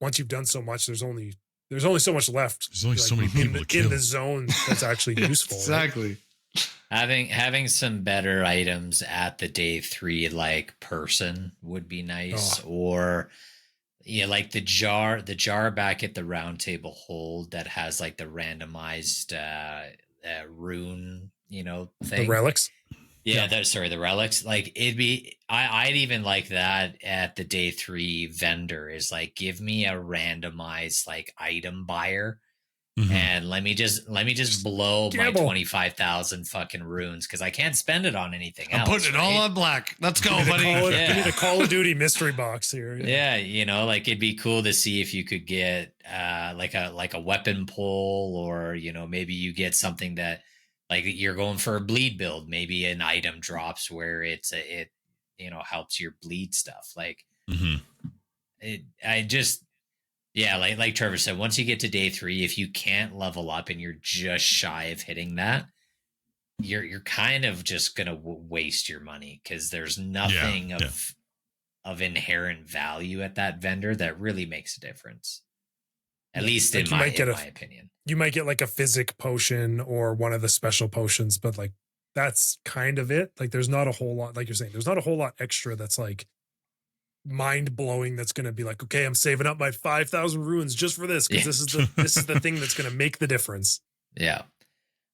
once you've done so much, there's only so much left. There's only like, so many people to in kill. the zone that's actually useful. Right? Exactly. Having some better items at the day 3 like person would be nice. Or like the jar back at the round table hold that has like the randomized rune thing. The relics. Yeah, the relics. Like I'd even like that at the day 3 vendor is like, give me a randomized like item buyer. Mhm. And let me just blow my Dabble. 25,000 fucking runes because I can't spend it on anything I'm else. putting it all right? on black. Let's go, Give me the buddy. Yeah. Give me the Call of Duty mystery box here. Yeah, like it'd be cool to see if you could get like a weapon pull, or maybe you get something that like you're going for a bleed build. Maybe an item drops where it helps your bleed stuff. Like Mhm. like Trevor said, once you get to day 3, if you can't level up and you're just shy of hitting that, you're kind of just gonna waste your money because there's nothing of inherent value at that vendor that really makes a difference. At least Like in my opinion. You might get like a physic potion or one of the special potions, but like that's kind of it. Like there's not a whole lot, like you're saying, there's not a whole lot extra that's like mind blowing. That's going to be like, okay, I'm saving up my 5,000 runes just for this because this is the thing that's going to make the difference. Yeah.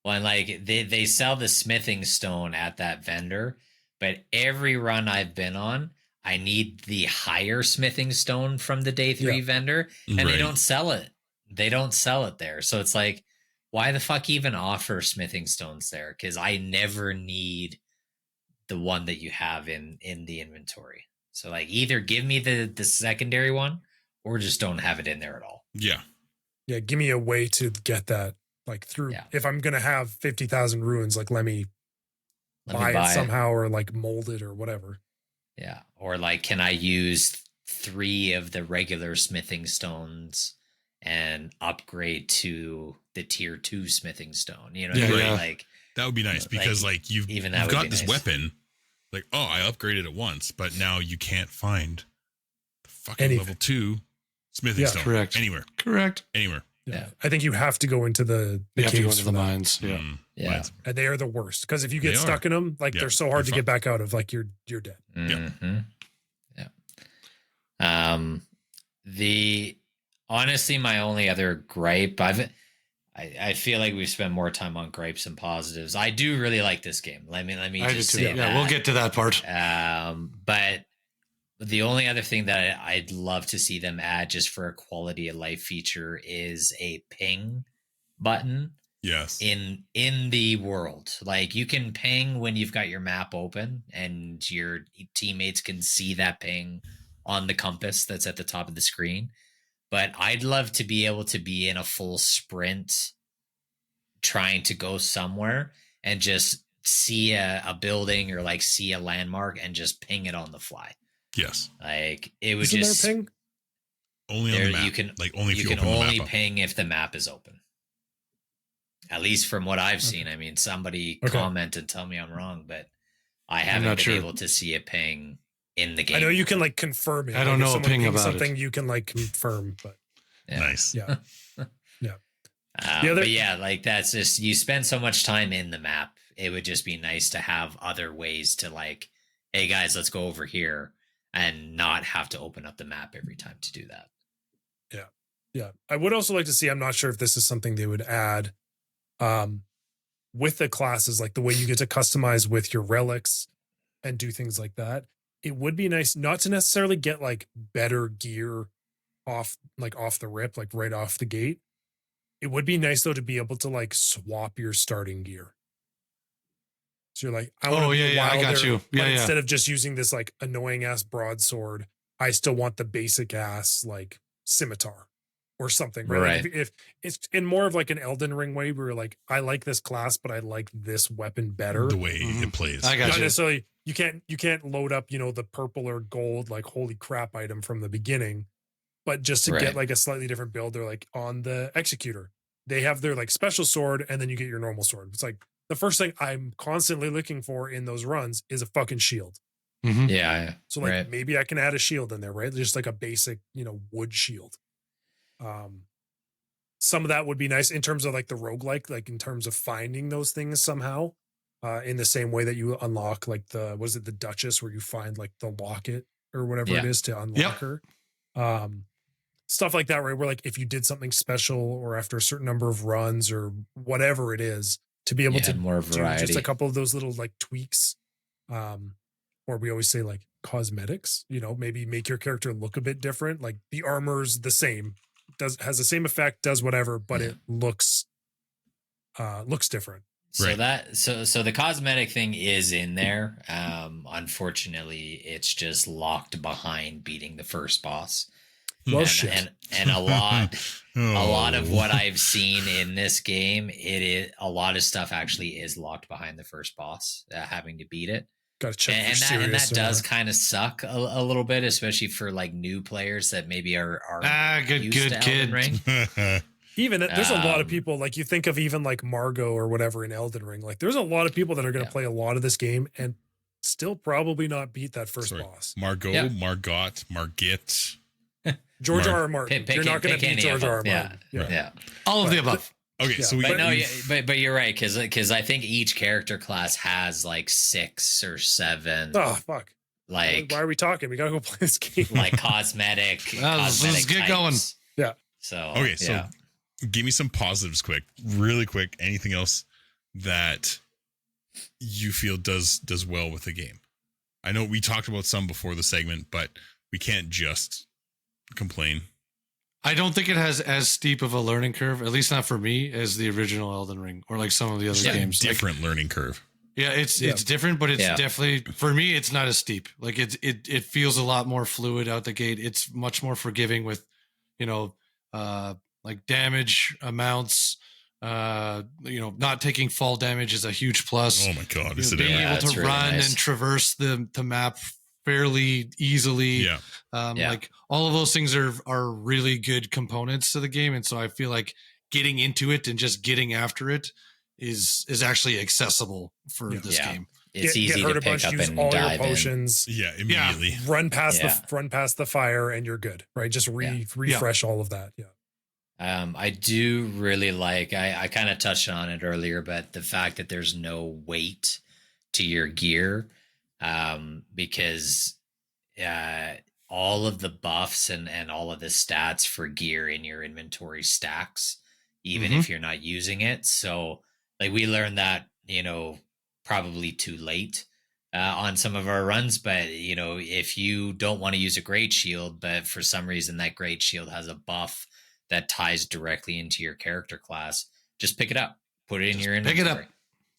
Well, and like they sell the smithing stone at that vendor, but every run I've been on, I need the higher smithing stone from the day 3 vendor, and they don't sell it. They don't sell it there. So it's like, why the fuck even offer smithing stones there? Because I never need the one that you have in the inventory. So like either give me the secondary one or just don't have it in there at all. Yeah. Yeah. Give me a way to get that like through. If I'm going to have 50,000 runes, like let me buy it somehow or like mold it or whatever. Yeah. Or like, can I use 3 of the regular smithing stones and upgrade to the tier 2 smithing stone? You know what I mean? Like that would be nice because like you've got this weapon. Like, oh, I upgraded it once, but now you can't find the fucking level 2 smithing stone. Correct. Anywhere. Yeah. I think you have to go into the you have to go caves into the mines. Yeah. Yeah. And they are the worst because if you get stuck in them, like they're so hard to get back out of, like you're dead. Mm-hmm. Yeah. Honestly, my only other gripe, I feel like we've spent more time on gripes and positives. I do really like this game. Let me just say that. Yeah, we'll get to that part. But the only other thing that I'd love to see them add just for a quality of life feature is a ping button. Yes. In the world. Like you can ping when you've got your map open and your teammates can see that ping on the compass that's at the top of the screen. But I'd love to be able to be in a full sprint trying to go somewhere and just see a building or like see a landmark and just ping it on the fly. Yes. Like it would Isn't just there a ping? Only on the map. You can like only if you you can open only the map ping if the map is open. At least from what I've seen. I mean, somebody comment and tell me I'm wrong, but I haven't been able to see a ping in the game. I know you can like confirm it. I don't know a ping about something you can like confirm, but nice. Yeah. But yeah, like that's just, you spend so much time in the map. It would just be nice to have other ways to like, hey guys, let's go over here and not have to open up the map every time to do that. Yeah. Yeah. I would also like to see, I'm not sure if this is something they would add with the classes, like the way you get to customize with your relics and do things like that. It would be nice not to necessarily get like better gear off the rip, like right off the gate. It would be nice though to be able to like swap your starting gear. So So you're like, I want to be a I got wilder, you. but Yeah, instead of just using this like annoying ass broadsword, I still want the basic ass like scimitar or something, right? Right. Like if it's in more of like an Elden Ring way, where you're like, I like this class, but I like this weapon better. The way it plays. I got Not you. necessarily you can't load up, the purple or gold like holy crap item from the beginning, but just to get Right. like a slightly different build. They're like on the executor, they have their like special sword, and then you get your normal sword. It's like the first thing I'm constantly looking for in those runs is a fucking shield. Mhm. Yeah. So like Right. maybe I can add a shield in there, right? Just like a basic, wood shield. Some of that would be nice in terms of like the roguelike, like in terms of finding those things somehow. In the same way that you unlock like the Duchess, where you find like the locket or whatever it Yeah. is to unlock her. Stuff like that, right? Where like if you did something special or after a certain number of runs or whatever it is, to be able You to had more do variety. just a couple of those little like tweaks. Or we always say like cosmetics, maybe make your character look a bit different. Like the armor's the same, has the same effect, does whatever, but it looks different. So so the cosmetic thing is in there. Unfortunately, it's just locked behind beating the first boss. Well, shit. And a lot of what I've seen in this game, a lot of stuff actually is locked behind the first boss, having to beat it. Got to check And that does kind of suck a little bit, especially for like new players that maybe are good used to kid. Elden Ring. Even there's a lot of people, like you think of even like Margot or whatever in Elden Ring. Like there's a lot of people that are going to play a lot of this game and still probably not beat that first boss. Margot, Margot, Margit. George R. R. Martin. You're not going to beat George R. R. Martin. Yeah. All of the above. Okay, so but you're right, because I think each character class has like 6 or 7. Oh fuck! Like why are we talking? We gotta go play this game. Like cosmetic. Let's get going. Yeah. So okay, so give me some positives, really quick. Anything else that you feel does well with the game? I know we talked about some before the segment, but we can't just complain. I don't think it has as steep of a learning curve, at least not for me, as the original Elden Ring or like some of the other games. Different learning curve. Yeah, it's different, but it's definitely, for me, it's not as steep. Like it feels a lot more fluid out the gate. It's much more forgiving with, like damage amounts. Not taking fall damage is a huge plus. Oh my god, being able to run and traverse the map fairly easily. Like all of those things are really good components to the game, and so I feel like getting into it and just getting after it is actually accessible for this game. It's easy to pick up and all dive your potions. In. Yeah, immediately run past the fire, and you're good. Right, just refresh all of that. Yeah. I do really like. I kind of touched on it earlier, but the fact that there's no weight to your gear. Because all of the buffs and all of the stats for gear in your inventory stacks, even if you're not using it. So like we learned that, probably too late on some of our runs. But, if you don't want to use a great shield, but for some reason that great shield has a buff that ties directly into your character class, just pick it up, put it in your inventory. Pick it up.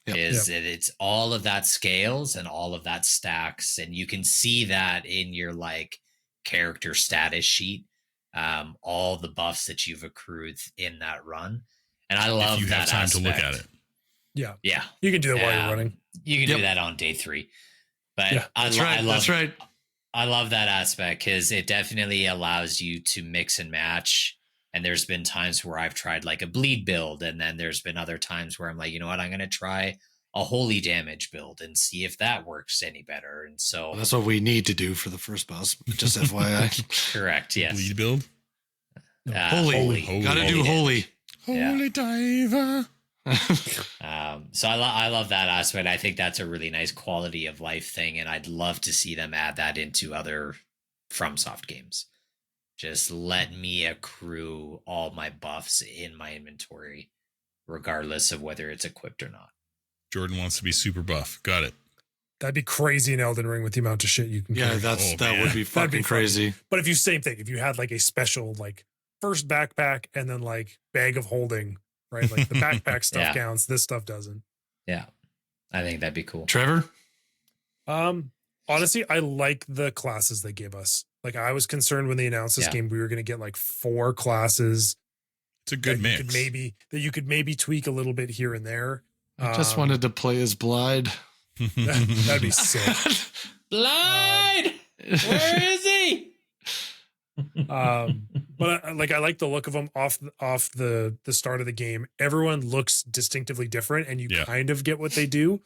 It's all of that scales and all of that stacks, and you can see that in your like character status sheet, all the buffs that you've accrued in that run. And I love if you that have time aspect. to look at it. Yeah, you can do that while you're running. You can do that on day 3, but that's right. I love that aspect because it definitely allows you to mix and match. And there's been times where I've tried like a bleed build. And then there's been other times where I'm like, you know what, I'm going to try a holy damage build and see if that works any better. And so that's what we need to do for the first boss. Just FYI. Correct. Yes. Bleed build. Holy. Gotta do holy. Holy diver. So I love that aspect. I think that's a really nice quality of life thing. And I'd love to see them add that into other FromSoft games. Just let me accrue all my buffs in my inventory, regardless of whether it's equipped or not. Jordan wants to be super buff. Got it. That'd be crazy in Elden Ring with the amount of shit you can carry. That would be fucking crazy. But if you had like a special like first backpack and then like bag of holding, right? Like the backpack stuff counts, this stuff doesn't. Yeah. I think that'd be cool. Trevor? Honestly, I like the classes they gave us. Like, I was concerned when they announced this game, we were going to get like 4 classes. It's a good mix. You could maybe tweak a little bit here and there. I just wanted to play as Blide. That'd be sick. Blide! Where is he? But I like the look of them off the start of the game. Everyone looks distinctively different, and you kind of get what they do.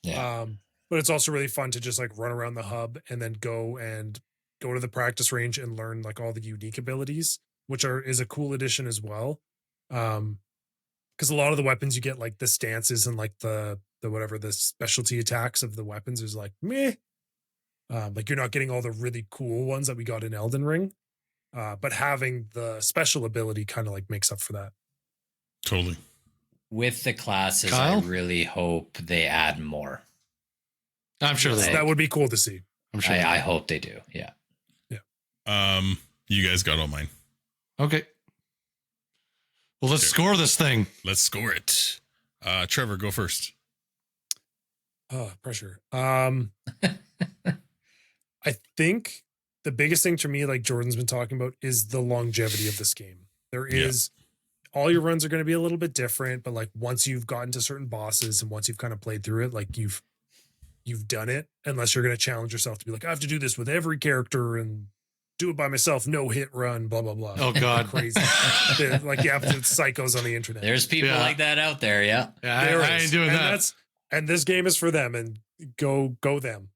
Yeah. But it's also really fun to just like run around the hub and then go to the practice range and learn like all the unique abilities, which is a cool addition as well. Because a lot of the weapons you get like the stances and like the whatever the specialty attacks of the weapons is like meh. Like you're not getting all the really cool ones that we got in Elden Ring. But having the special ability kind of like makes up for that. Totally. With the classes, Kyle? I really hope they add more. I'm sure That would be cool to see. I'm sure. I hope they do. Yeah. You guys got all mine. Okay. Well, let's score this thing. Let's score it. Trevor, go first. Oh, pressure. I think the biggest thing to me, like Jordan's been talking about, is the longevity of this game. There is all your runs are going to be a little bit different, but like once you've gotten to certain bosses and once you've kind of played through it, like you've done it, unless you're going to challenge yourself to be like, I have to do this with every character and do it by myself, no hit run, blah, blah, blah. Oh, God. Crazy. Like the absolute psychos on the internet. There's people like that out there. Yeah. I ain't doing that. And this game is for them, and go them.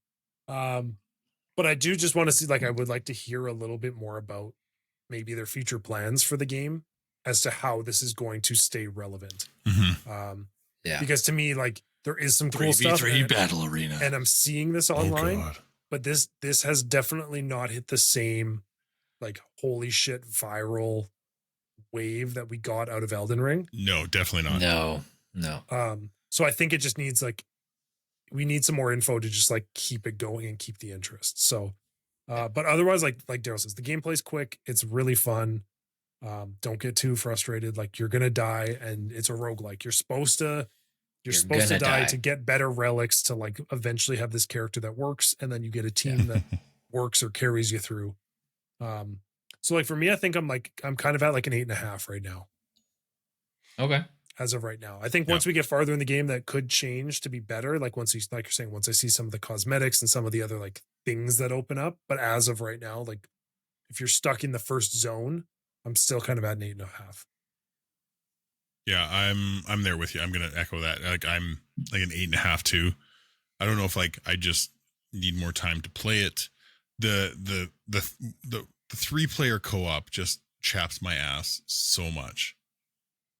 But I do just want to see, like, I would like to hear a little bit more about maybe their future plans for the game as to how this is going to stay relevant. Mm-hmm. Because to me, like, there is some cool stuff. 3v3 battle arena. And I'm seeing this online, but this has definitely not hit the same, like, holy shit viral wave that we got out of Elden Ring. No, definitely not. No. So I think it just needs, like, we need some more info to just like keep it going and keep the interest. So, but otherwise, like Daryl says, the gameplay's quick. It's really fun. Don't get too frustrated. Like, you're going to die, and it's a roguelike. You're supposed to die to get better relics to like eventually have this character that works. And then you get a team that works or carries you through. So like for me, I think I'm kind of at like an 8.5 right now. Okay. As of right now, I think once we get farther in the game, that could change to be better. Like once you're saying, once I see some of the cosmetics and some of the other like things that open up. But as of right now, like if you're stuck in the first zone, I'm still kind of at an 8.5. Yeah, I'm there with you. I'm gonna echo that. Like I'm like an 8.5 too. I don't know if like I just need more time to play it. The 3-player co-op just chaps my ass so much.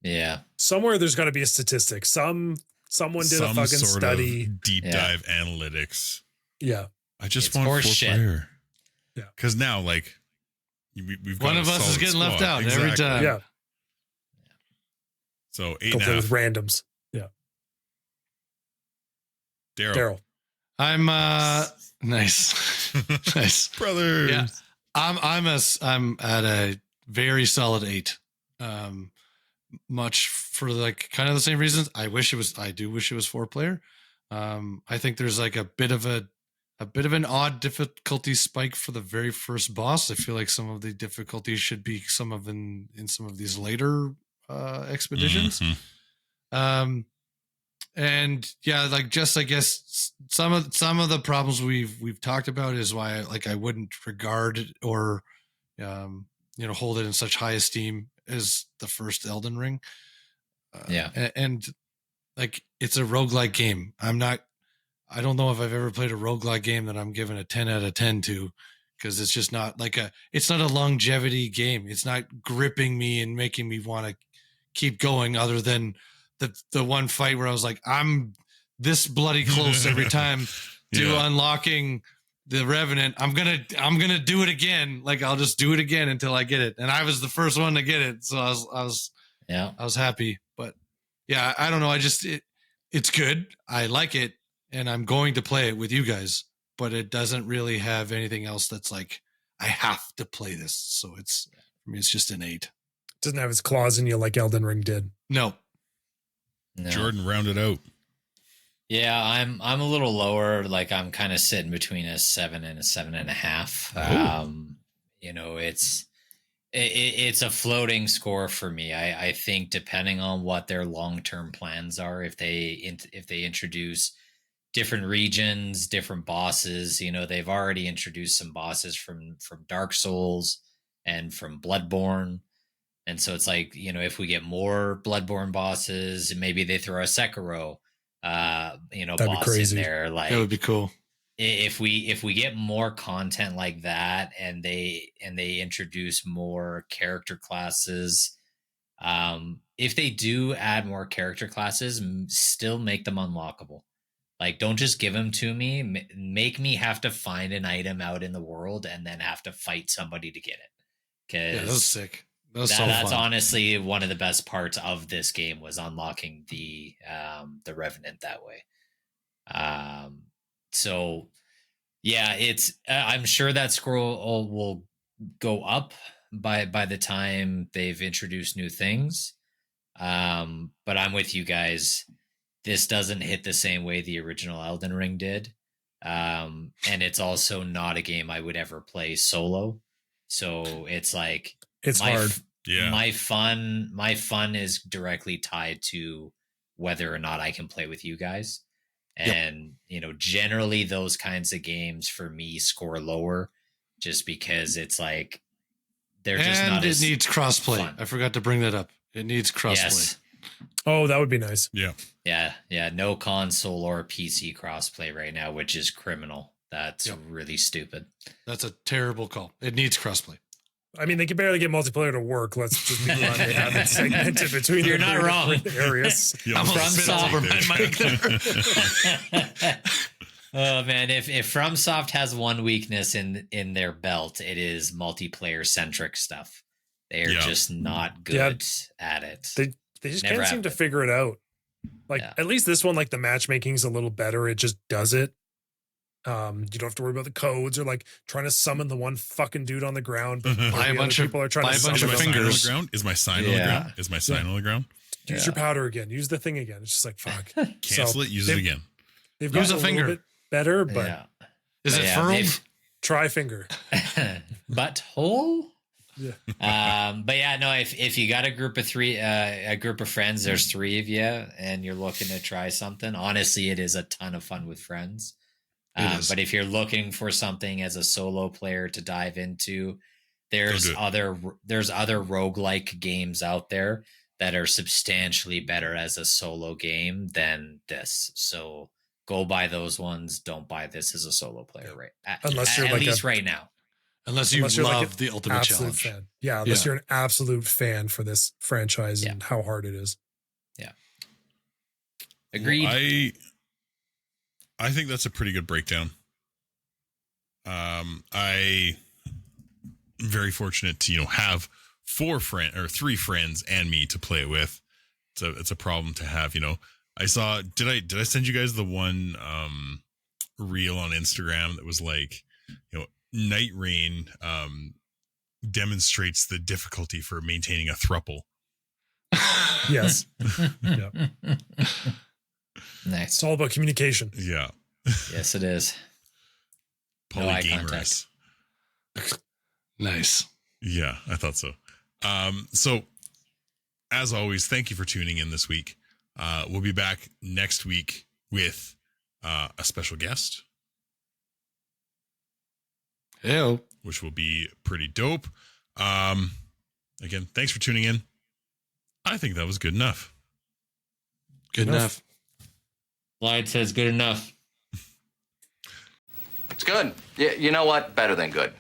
Yeah. Somewhere there's got to be a statistic. Someone did a fucking study. Deep dive analytics. Yeah. I just want 4-player. Yeah. Because now, like, we've got one of us is getting left out every time. Yeah. So 8.5 with randoms. Yeah. Daryl. I'm nice. Nice. Brothers. Yeah. I'm at a very solid 8. Much for like kind of the same reasons. I do wish it was 4-player. I think there's like a bit of an odd difficulty spike for the very first boss. I feel like some of the difficulties should be in some of these later expeditions. Mm-hmm. And yeah, like just I guess some of the problems we've talked about is why I wouldn't regard or hold it in such high esteem as the first Elden Ring. And like it's a roguelike game. I don't know if I've ever played a roguelike game that I'm giving a 10 out of 10 to, because it's just not it's not a longevity game. It's not gripping me and making me want to keep going, other than the one fight where I was like, I'm this bloody close every time to unlocking the Revenant. I'm gonna do it again. Like I'll just do it again until I get it. And I was the first one to get it, so I was happy. But yeah, I don't know. It's good. I like it, and I'm going to play it with you guys. But it doesn't really have anything else that's like I have to play this. So for me, it's just an 8. Doesn't have its claws in you like Elden Ring did. No. Jordan, round it out. Yeah, I'm a little lower. Like I'm kind of sitting between a 7 and a 7.5. You know, it's a floating score for me. I think depending on what their long-term plans are, if they introduce different regions, different bosses, you know, they've already introduced some bosses from Dark Souls and from Bloodborne. And so it's like, you know, if we get more Bloodborne bosses, maybe they throw a Sekiro you know, That'd be boss crazy. in there. Like That would be cool. if we get more content like that and they introduce more character classes, if they do add more character classes, still make them unlockable. Like don't just give them to me, make me have to find an item out in the world and then have to fight somebody to get it. Because Yeah, that was sick. That's fun. honestly one of the best parts of this game was unlocking the Revenant that way. So yeah, it's I'm sure that scroll will go up by the time they've introduced new things. But I'm with you guys. This doesn't hit the same way the original Elden Ring did. And it's also not a game I would ever play solo. So it's like It's hard. Yeah. My fun is directly tied to whether or not I can play with you guys. And, you know, generally those kinds of games for me score lower just because it's like they're just not it as needs crossplay. fun. I forgot to bring that up. It needs crossplay. Yes. Oh, that would be nice. Yeah. Yeah. No console or PC crossplay right now, which is criminal. That's really stupid. That's a terrible call. It needs crossplay. I mean, they can barely get multiplayer to work. Let's just be blunt. They have it segmented between You're the not wrong. areas. Yeah, I'm from spit over my mic there. Oh man, if FromSoft has one weakness in their belt, it is multiplayer centric stuff. They are just not good at it. They just Never can't seem have to been. figure it out. Like at least this one, like the matchmaking's a little better. It just does it. You don't have to worry about the codes or like trying to summon the one fucking dude on the ground. But Buy a bunch of people are trying to bunch summon of them. fingers. Is my sign on the ground? Is my sign on the ground? Use your powder again. Use the thing again. It's just like fuck. Cancel it. Use it again. They've Use got a a finger. little bit better, but Is But it yeah, furled? try finger. Butthole. Yeah. But yeah, no. If you got a group of three, a group of friends, there's 3 of you, and you're looking to try something. Honestly, it is a ton of fun with friends. But if you're looking for something as a solo player to dive into, there's other roguelike games out there that are substantially better as a solo game than this. So go buy those ones. Don't buy this as a solo player, right? Unless you're at like least right now. Unless you you're love like the ultimate absolute challenge. fan. Yeah, unless you're an absolute fan for this franchise and how hard it is. Yeah. Agreed. Well, I think that's a pretty good breakdown. I'm very fortunate to have 3 friends and me to play it with. It's a problem to have. I saw. Did I send you guys the one reel on Instagram that was like, Nightreign demonstrates the difficulty for maintaining a throuple. Yes. Nice. It's all about communication. Yeah. Yes, it is. No eye Polygamers. Nice. Yeah, I thought so. So, as always, thank you for tuning in this week. We'll be back next week with a special guest, Ew. which will be pretty dope. Again, thanks for tuning in. I think that was good enough. Good enough. Light says good enough. It's good. Yeah, you know what? Better than good.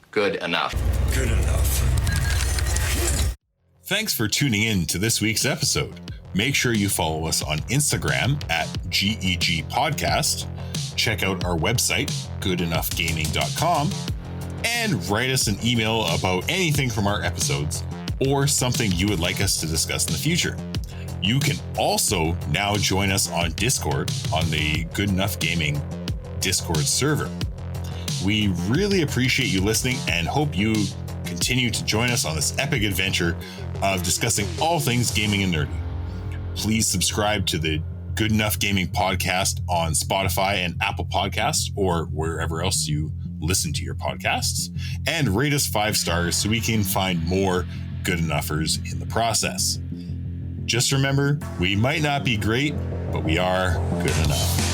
Good enough. Good enough. Thanks for tuning in to this week's episode. Make sure you follow us on Instagram at GEG Podcast. Check out our website, goodenoughgaming.com, and write us an email about anything from our episodes or something you would like us to discuss in the future. You can also now join us on Discord on the Good Enough Gaming Discord server. We really appreciate you listening and hope you continue to join us on this epic adventure of discussing all things gaming and nerdy. Please subscribe to the Good Enough Gaming Podcast on Spotify and Apple Podcasts, or wherever else you listen to your podcasts, and rate us 5 stars so we can find more good enoughers in the process. Just remember, we might not be great, but we are good enough.